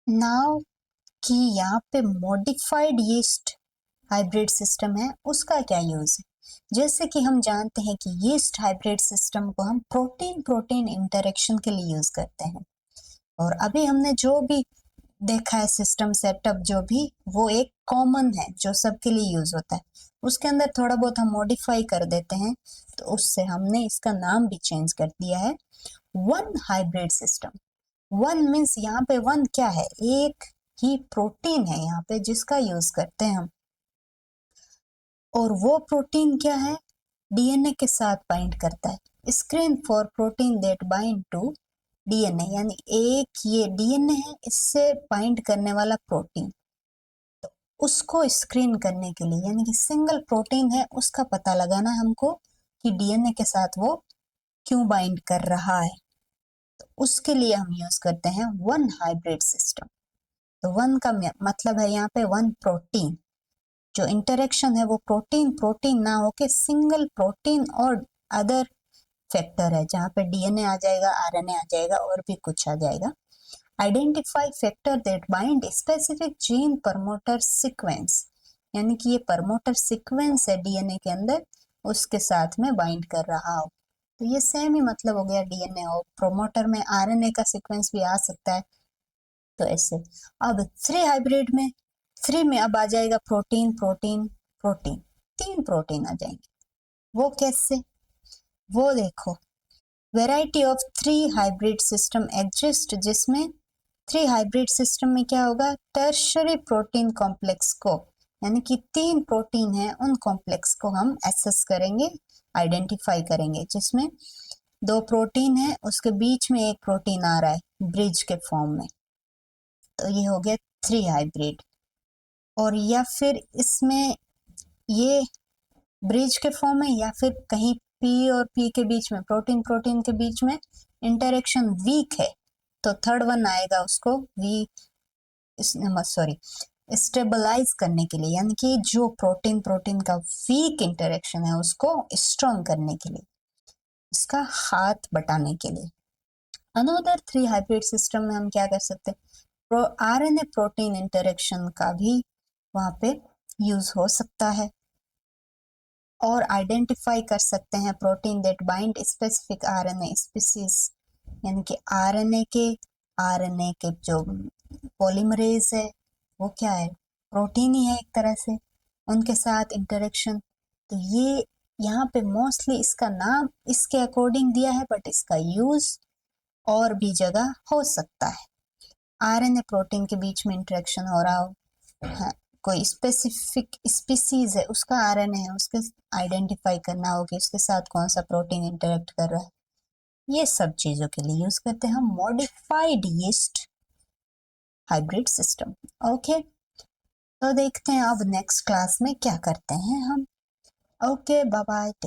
Now कि यहाँ पे मॉडिफाइड यीस्ट हाइब्रिड सिस्टम है, उसका क्या यूज है। जैसे कि हम जानते हैं कि यीस्ट हाइब्रिड सिस्टम को हम प्रोटीन प्रोटीन इंटरेक्शन के लिए यूज करते हैं, और अभी हमने जो भी देखा है सिस्टम सेटअप जो भी, वो एक कॉमन है जो सबके लिए यूज होता है। उसके अंदर थोड़ा बहुत हम मॉडिफाई कर देते हैं, तो उससे हमने इसका नाम भी चेंज कर दिया है one hybrid system. One means यहाँ पे वन क्या है, एक ही प्रोटीन है यहाँ पे जिसका यूज करते हैं हम, और वो प्रोटीन क्या है, डीएनए के साथ बाइंड करता है। Screen for protein that bind to DNA, यानी एक ये डीएनए है, इससे बाइंड करने वाला प्रोटीन, तो उसको स्क्रीन करने के लिए, यानी कि सिंगल प्रोटीन है उसका पता लगाना है हमको कि डीएनए के साथ वो क्यों बाइंड कर रहा है, तो उसके लिए हम यूज करते हैं वन हाइब्रिड सिस्टम। तो वन का मतलब है यहाँ पे वन प्रोटीन, जो इंटरेक्शन है वो प्रोटीन प्रोटीन ना होके सिंगल प्रोटीन और अदर फैक्टर है, जहाँ पे डीएनए आ जाएगा, आरएनए आ जाएगा और भी कुछ आ जाएगा। Identify factor that bind specific gene promoter sequence, यानी कि ये प्रमोटर सीक्वेंस है डीएनए के अंदर, उसके साथ में बाइंड कर रहा हो। तो ये सेम ही मतलब हो गया डीएनए, और प्रोमोटर में आरएनए का सीक्वेंस भी आ सकता है। तो ऐसे अब थ्री हाइब्रिड में, थ्री में अब आ जाएगा प्रोटीन प्रोटीन प्रोटीन, तीन प्रोटीन आ जाएंगे। वो कैसे, वो देखो, variety of three hybrid system exist, जिसमें थ्री हाइब्रिड सिस्टम में क्या होगा, टर्शरी प्रोटीन कॉम्प्लेक्स को, यानी कि तीन प्रोटीन है उन कॉम्प्लेक्स को हम एसेस करेंगे, आइडेंटिफाई करेंगे, जिसमें दो प्रोटीन है उसके बीच में एक प्रोटीन आ रहा है ब्रिज के फॉर्म में, तो ये हो गया थ्री हाइब्रिड। और या फिर इसमें ये ब्रिज के फॉर्म में, या फिर कहीं पी और पी के बीच में, प्रोटीन प्रोटीन के बीच में इंटरेक्शन वीक है, तो थर्ड वन आएगा उसको वी, सॉरी, स्टेबलाइज करने के लिए, यानी कि जो प्रोटीन प्रोटीन का वीक इंटरेक्शन है उसको स्ट्रॉन्ग करने के लिए, इसका हाथ बटाने के लिए। अनदर थ्री हाइब्रिड सिस्टम में हम क्या कर सकते हैं, आरएनए प्रोटीन इंटरेक्शन का भी वहां पे यूज हो सकता है, और आइडेंटिफाई कर सकते हैं protein that bind specific RNA species, यानी कि आरएनए के जो पॉलीमरेज है वो क्या है, प्रोटीन ही है एक तरह से, उनके साथ इंटरेक्शन। तो ये यहाँ पे मोस्टली इसका नाम इसके अकॉर्डिंग दिया है, बट इसका यूज और भी जगह हो सकता है। आरएनए प्रोटीन के बीच में इंटरेक्शन हो रहा हो, हाँ, कोई स्पेसिफिक स्पीसीज है उसका आरएनए है, उसके आइडेंटिफाई करना हो कि उसके साथ कौन सा प्रोटीन इंटरेक्ट कर रहा है, ये सब चीजों के लिए यूज करते हैं हम modified yeast hybrid system. Okay, तो देखते हैं अब नेक्स्ट क्लास में क्या करते हैं हम। Okay, bye bye.